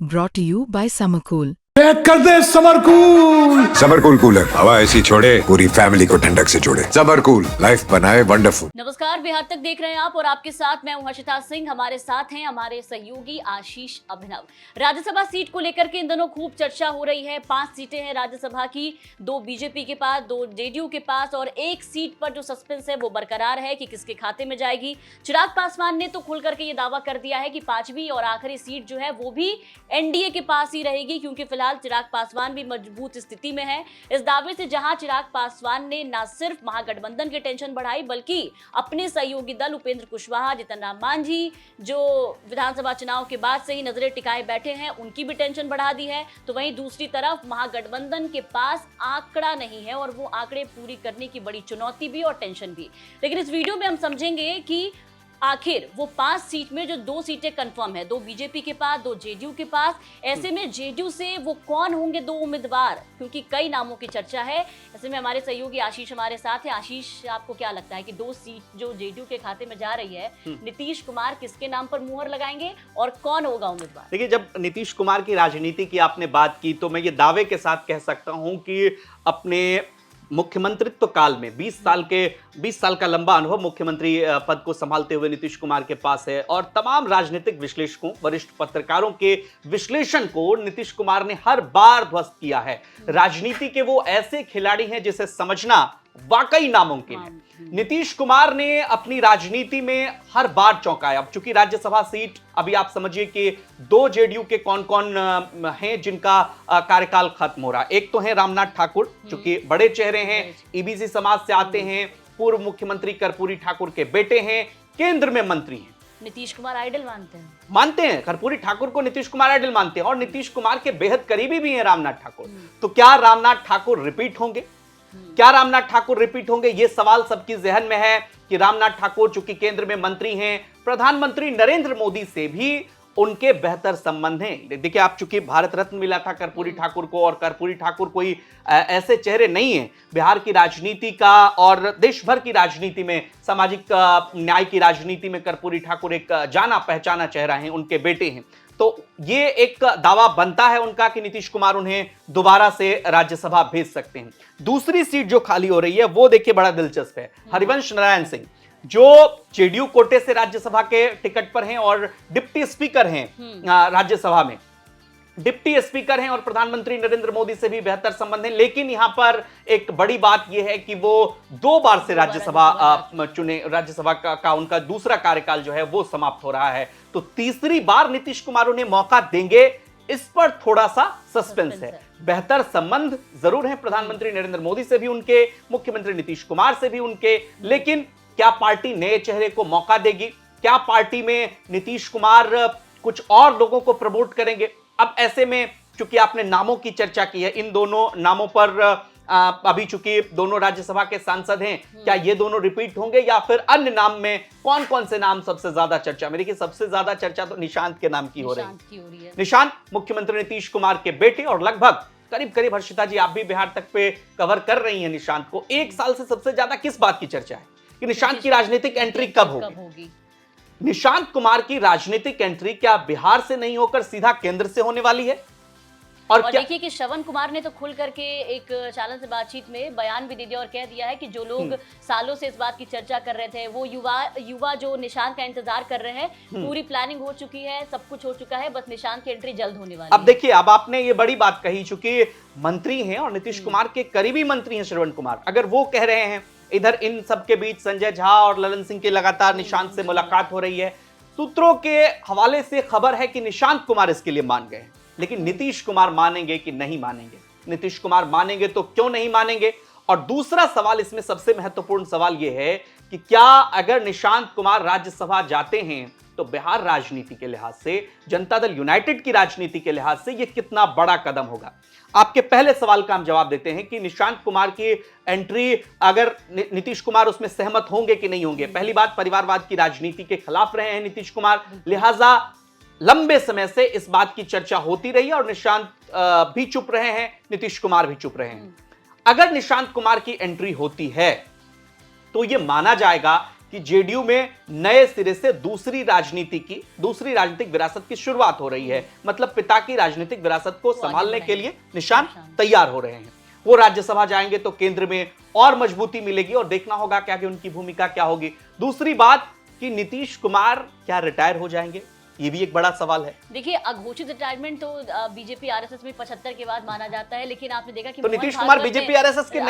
brought to you by Summercool. Pack कर दे summer cool. Summer cool cooler हवा ऐसी छोड़े पूरी फैमिली को ठंडक से जोड़े। समरकूल लाइफ बनाए वंडरफुल। नमस्कार, बिहार तक देख रहे हैं आप और आपके साथ मैं हूं हर्षिता सिंह। हमारे साथ हैं हमारे सहयोगी आशीष अभिनव। राज्यसभा सीट को लेकर के इन दिनों खूब चर्चा हो रही है। 5 सीटें हैं राज्यसभा की, 2 बीजेपी के पास, 2 जेडीयू के पास और 1 सीट पर जो सस्पेंस है वो बरकरार है कि किसके खाते में जाएगी। चिराग पासवान ने तो खुल करके ये दावा कर दिया है कि 5वीं और आखिरी सीट जो है वो भी एनडीए के पास ही रहेगी, क्योंकि फिलहाल चिराग पासवान भी मजबूत स्थिति में है। इस दावे से जहां चिराग पासवान ने न सिर्फ महागठबंधन की टेंशन बढ़ाई बल्कि अपने सहयोगी दल उपेंद्र कुशवाहा, जीतन राम मांझी जो विधानसभा चुनाव के बाद से ही नजरें टिकाए बैठे हैं, उनकी भी टेंशन बढ़ा दी है। तो वहीं दूसरी तरफ महागठबंधन के पास आंकड़ा नहीं है और वो आंकड़े पूरी करने की बड़ी चुनौती भी और टेंशन भी। लेकिन इस वीडियो में हम समझेंगे कि आखिर वो 5 सीट में जो 2 सीटें कंफर्म है, 2 बीजेपी के पास, 2 जेडीयू के पास, ऐसे में जेडीयू से वो कौन होंगे 2 उम्मीदवार, क्योंकि कई नामों की चर्चा है। ऐसे में हमारे सहयोगी आशीष हमारे साथ है। आशीष, आपको क्या लगता है कि 2 सीट जो जेडीयू के खाते में जा रही है, नीतीश कुमार किसके नाम पर मुहर लगाएंगे और कौन होगा उम्मीदवार? देखिए, जब नीतीश कुमार की राजनीति की आपने बात की तो मैं ये दावे के साथ कह सकता हूं कि अपने मुख्यमंत्रित्व काल में 20 साल का लंबा अनुभव मुख्यमंत्री पद को संभालते हुए नीतीश कुमार के पास है और तमाम राजनीतिक विश्लेषकों, वरिष्ठ पत्रकारों के विश्लेषण को नीतीश कुमार ने हर बार ध्वस्त किया है। राजनीति के वो ऐसे खिलाड़ी हैं जिसे समझना वाकई नामुमकिन है। नीतीश कुमार ने अपनी राजनीति में हर बार चौंकाया। अब चूंकि राज्यसभा सीट, अभी आप समझिए कि 2 जेडीयू के कौन-कौन हैं जिनका कार्यकाल खत्म हो रहा है। एक तो है रामनाथ ठाकुर, चूंकि बड़े चेहरे हैं, ईबीसी समाज से आते हैं, पूर्व मुख्यमंत्री कर्पूरी ठाकुर के बेटे हैं, केंद्र में मंत्री हैं। नीतीश कुमार आइडल मानते हैं कर्पूरी ठाकुर को नीतीश कुमार आइडल मानते हैं और नीतीश कुमार के बेहद करीबी भी हैं रामनाथ ठाकुर। तो क्या रामनाथ ठाकुर रिपीट होंगे? ये सवाल सबकी जहन में है कि रामनाथ ठाकुर चूंकि केंद्र में मंत्री हैं, प्रधानमंत्री नरेंद्र मोदी से भी उनके बेहतर संबंध हैं। देखिए, आप चूंकि भारत रत्न मिला था कर्पूरी ठाकुर को और कर्पूरी ठाकुर कोई ऐसे चेहरे नहीं है बिहार की राजनीति का और देश भर की राजनीति में, सामाजिक न्याय की राजनीति में कर्पूरी ठाकुर एक जाना पहचाना चेहरा है, उनके बेटे हैं। तो ये एक दावा बनता है उनका कि नीतीश कुमार उन्हें दोबारा से राज्यसभा भेज सकते हैं। दूसरी सीट जो खाली हो रही है वो देखिए बड़ा दिलचस्प है। हरिवंश नारायण सिंह जो जेडीयू कोटे से राज्यसभा के टिकट पर हैं और डिप्टी स्पीकर हैं राज्यसभा में, डिप्टी स्पीकर हैं और प्रधानमंत्री नरेंद्र मोदी से भी बेहतर संबंध है। लेकिन यहां पर एक बड़ी बात यह है कि वो 2 बार से राज्यसभा का उनका दूसरा कार्यकाल जो है वो समाप्त हो रहा है। तो तीसरी बार नीतीश कुमार उन्हें मौका देंगे, इस पर थोड़ा सा सस्पेंस है। बेहतर संबंध जरूर है प्रधानमंत्री नरेंद्र मोदी से भी उनके, मुख्यमंत्री नीतीश कुमार से भी उनके, लेकिन क्या पार्टी नए चेहरे को मौका देगी? क्या पार्टी में नीतीश कुमार कुछ और लोगों को प्रमोट करेंगे? अब ऐसे में चूंकि आपने नामों की चर्चा की है, इन दोनों नामों पर अभी चूंकि दोनों राज्यसभा के सांसद हैं, क्या ये दोनों रिपीट होंगे या फिर अन्य नाम में कौन-कौन से नाम सबसे ज्यादा चर्चा में? देखिए, सबसे ज्यादा चर्चा तो निशांत के नाम की हो रही है। निशांत मुख्यमंत्री नीतीश कुमार के बेटे और लगभग करीब हर्षिता जी, आप भी बिहार तक पे कवर कर रही हैं निशांत को। 1 साल से सबसे ज्यादा किस बात की चर्चा है कि निशांत की राजनीतिक एंट्री कब होगी? निशांत कुमार की राजनीतिक एंट्री क्या बिहार से नहीं होकर सीधा केंद्र से होने वाली है? और देखिए कि श्रवण कुमार ने तो खुल करके एक चैनल से बातचीत में बयान भी दे दिया और कह दिया है कि जो लोग सालों से इस बात की चर्चा कर रहे थे, वो युवा जो निशांत का इंतजार कर रहे हैं, पूरी प्लानिंग हो चुकी है, सब कुछ हो चुका है, बस निशांत की एंट्री जल्द होने वाली है। अब देखिए, अब आपने ये बड़ी बात कही, चूंकि मंत्री हैं और नीतीश कुमार के करीबी मंत्री हैं श्रवण कुमार, अगर वो कह रहे हैं, इधर इन सबके बीच संजय झा और ललन सिंह की लगातार निशांत से मुलाकात हो रही है, सूत्रों के हवाले से खबर है कि निशांत कुमार इसके लिए मान गए। लेकिन नीतीश कुमार मानेंगे कि नहीं मानेंगे? नीतीश कुमार मानेंगे तो क्यों नहीं मानेंगे? और दूसरा सवाल, इसमें सबसे महत्वपूर्ण सवाल यह है कि क्या अगर निशांत कुमार राज्यसभा जाते हैं तो बिहार राजनीति के लिहाज से, जनता दल यूनाइटेड की राजनीति के लिहाज से यह कितना बड़ा कदम होगा? आपके पहले सवाल का हम जवाब देते हैं कि निशांत कुमार की एंट्री, अगर नीतीश कुमार उसमें सहमत होंगे कि नहीं होंगे। पहली बात, परिवारवाद की राजनीति के खिलाफ रहे हैं नीतीश कुमार, लिहाजा लंबे समय से इस बात की चर्चा होती रही है और निशांत भी चुप रहे हैं, नीतीश कुमार भी चुप रहे हैं। अगर निशांत कुमार की एंट्री होती है तो यह माना जाएगा कि कि जेडीयू में नए सिरे से दूसरी राजनीतिक विरासत की शुरुआत हो रही है। मतलब पिता की राजनीतिक विरासत को संभालने के लिए निशान तैयार हो रहे हैं। वो राज्यसभा जाएंगे तो केंद्र में और मजबूती मिलेगी और देखना होगा क्या कि उनकी भूमिका क्या होगी। दूसरी बात कि नीतीश कुमार क्या रिटायर हो जाएंगे, ये भी एक बड़ा सवाल है। देखिए, अघोषित रिटायरमेंट तो बीजेपी आरएसएस में 75 के बाद माना जाता है, लेकिन आपने देखा कि तो नीतीश कुमार बीजेपी आरएसएस के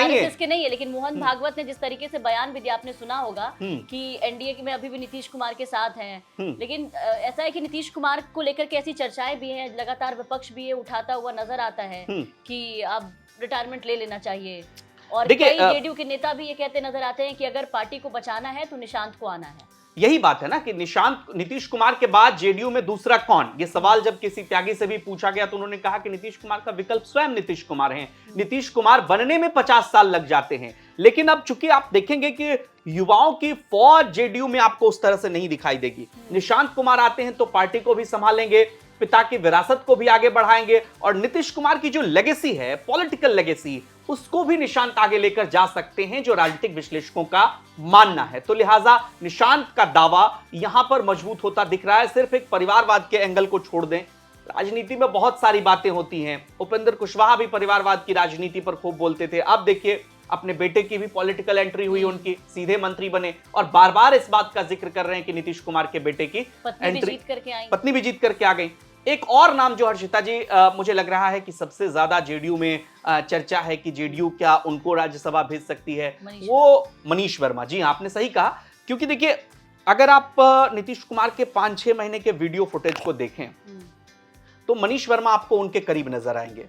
नहीं है, लेकिन मोहन भागवत ने जिस तरीके से बयान भी दिया, आपने सुना होगा कि एनडीए में अभी भी नीतीश कुमार के साथ हैं। लेकिन ऐसा है कि नीतीश कुमार को लेकर के ऐसी चर्चाएं भी हैं, लगातार विपक्ष भी ये उठाता हुआ नजर आता है कि अब रिटायरमेंट ले लेना चाहिए। और कई जेडीयू के नेता भी ये कहते नजर आते हैं कि अगर पार्टी को बचाना है तो निशांत को आना है। यही बात है ना कि नीतीश कुमार के बाद जेडीयू में दूसरा कौन, ये सवाल जब किसी त्यागी से भी पूछा गया तो उन्होंने कहा कि नीतीश कुमार का विकल्प स्वयं नीतीश कुमार हैं। नीतीश कुमार बनने में 50 साल लग जाते हैं, लेकिन अब चूंकि आप देखेंगे कि युवाओं की फौज जेडीयू में आपको उस तरह से नहीं दिखाई देगी। निशांत कुमार आते हैं तो पार्टी को भी संभालेंगे, पिता की विरासत को भी आगे बढ़ाएंगे और नीतीश कुमार की जो लेगेसी है, पॉलिटिकल लेगेसी, उसको भी निशांत आगे लेकर जा सकते हैं, जो राजनीतिक विश्लेषकों का मानना है। तो लिहाजा निशांत का दावा यहां पर मजबूत होता दिख रहा है। सिर्फ एक परिवारवाद के एंगल को छोड़ दें, राजनीति में बहुत सारी बातें होती हैं। उपेंद्र कुशवाहा भी परिवारवाद की राजनीति पर खूब बोलते थे। अब देखिए, अपने बेटे की भी पॉलिटिकल एंट्री हुई, उनकी सीधे मंत्री बने और बार बार इस बात का जिक्र कर रहे हैं कि नीतीश कुमार के बेटे की पत्नी भी जीत करके आ गई। एक और नाम जो हर्षिता जी मुझे लग रहा है कि सबसे ज्यादा जेडीयू में चर्चा है कि जेडीयू क्या उनको राज्यसभा भेज सकती है, वो मनीष वर्मा। जी आपने सही कहा, क्योंकि देखिए अगर आप नीतीश कुमार के 5-6 महीने के वीडियो फुटेज को देखें तो मनीष वर्मा आपको उनके करीब नजर आएंगे।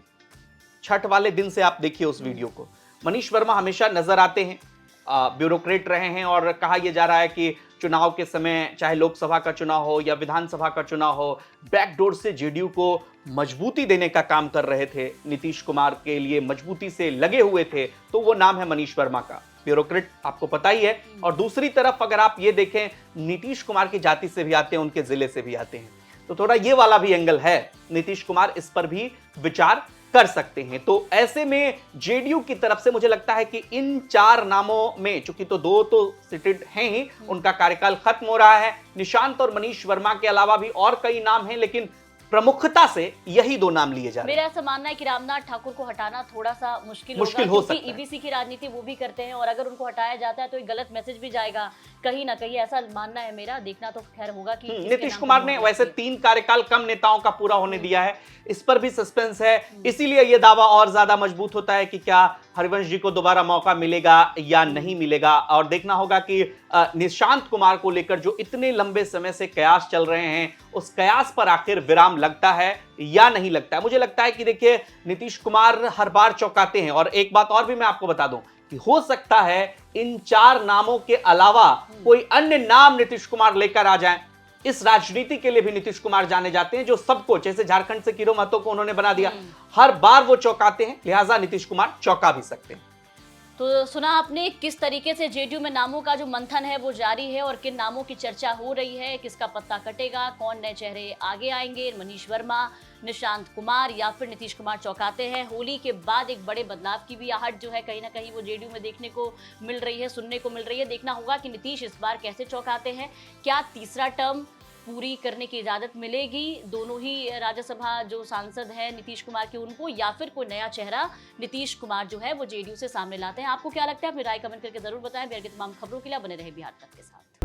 छठ वाले दिन से आप देखिए उस वीडियो को, मनीष वर्मा हमेशा नजर आते हैं, ब्यूरोक्रेट रहे हैं और कहा यह जा रहा है कि चुनाव के समय चाहे लोकसभा का चुनाव हो या विधानसभा का चुनाव हो, बैकडोर से जेडीयू को मजबूती देने का काम कर रहे थे, नीतीश कुमार के लिए मजबूती से लगे हुए थे। तो वो नाम है मनीष वर्मा का, ब्यूरोक्रेट आपको पता ही है। और दूसरी तरफ अगर आप ये देखें, नीतीश कुमार की जाति से भी आते हैं, उनके जिले से भी आते हैं, तो थोड़ा ये वाला भी एंगल है। नीतीश कुमार इस पर भी विचार कर सकते हैं। तो ऐसे में जेडीयू की तरफ से मुझे लगता है कि इन 4 नामों में, चूंकि तो 2 तो सिटेड हैं ही, उनका कार्यकाल खत्म हो रहा है, निशांत और मनीष वर्मा के अलावा भी और कई नाम हैं, लेकिन प्रमुखता से यही 2 नाम लिए जा रहे हैं। मेरा ऐसा मानना है कि रामनाथ ठाकुर को हटाना थोड़ा सा मुश्किल हो सकता है। ईबीसी की राजनीति वो भी करते हैं और अगर उनको हटाया जाता है तो एक गलत मैसेज भी जाएगा कहीं ना कहीं, ऐसा मानना है मेरा। देखना तो खैर होगा कि नीतीश कुमार ने वैसे 3 कार्यकाल कम नेताओं का पूरा होने दिया है, इस पर भी सस्पेंस है, इसीलिए यह दावा और ज्यादा मजबूत होता है कि क्या हरिवंश जी को दोबारा मौका मिलेगा या नहीं मिलेगा। और देखना होगा कि निशांत कुमार को लेकर जो इतने लंबे समय से कयास चल रहे हैं, उस कयास पर आखिर विराम लगता है या नहीं लगता है। मुझे लगता है कि देखिए नीतीश कुमार हर बार चौंकाते हैं। और एक बात और भी मैं आपको बता दूं कि हो सकता है इन 4 नामों के अलावा कोई अन्य नाम नीतीश कुमार लेकर आ जाएं। इस राजनीति के लिए भी नीतीश कुमार जाने जाते हैं, जो सबको, जैसे झारखंड से किरो महतो को उन्होंने बना दिया, हर बार वो चौंकाते हैं, लिहाजा नीतीश कुमार चौंका भी सकते हैं। तो सुना आपने किस तरीके से जेडीयू में नामों का जो मंथन है वो जारी है और किन नामों की चर्चा हो रही है, किसका पत्ता कटेगा, कौन नए चेहरे आगे आएंगे, मनीष वर्मा, निशांत कुमार या फिर नीतीश कुमार चौंकाते हैं। होली के बाद एक बड़े बदलाव की भी आहट जो है कहीं ना कहीं वो जेडीयू में देखने को मिल रही है, सुनने को मिल रही है। देखना होगा कि नीतीश इस बार कैसे चौंकाते हैं, क्या तीसरा टर्म पूरी करने की इजाजत मिलेगी दोनों ही राज्यसभा जो सांसद हैं नीतीश कुमार के उनको, या फिर कोई नया चेहरा नीतीश कुमार जो है वो जेडीयू से सामने लाते हैं। आपको क्या लगता है, अपनी राय कमेंट करके जरूर बताएं। बिहार की तमाम खबरों के लिए बने रहे बिहार तक के साथ।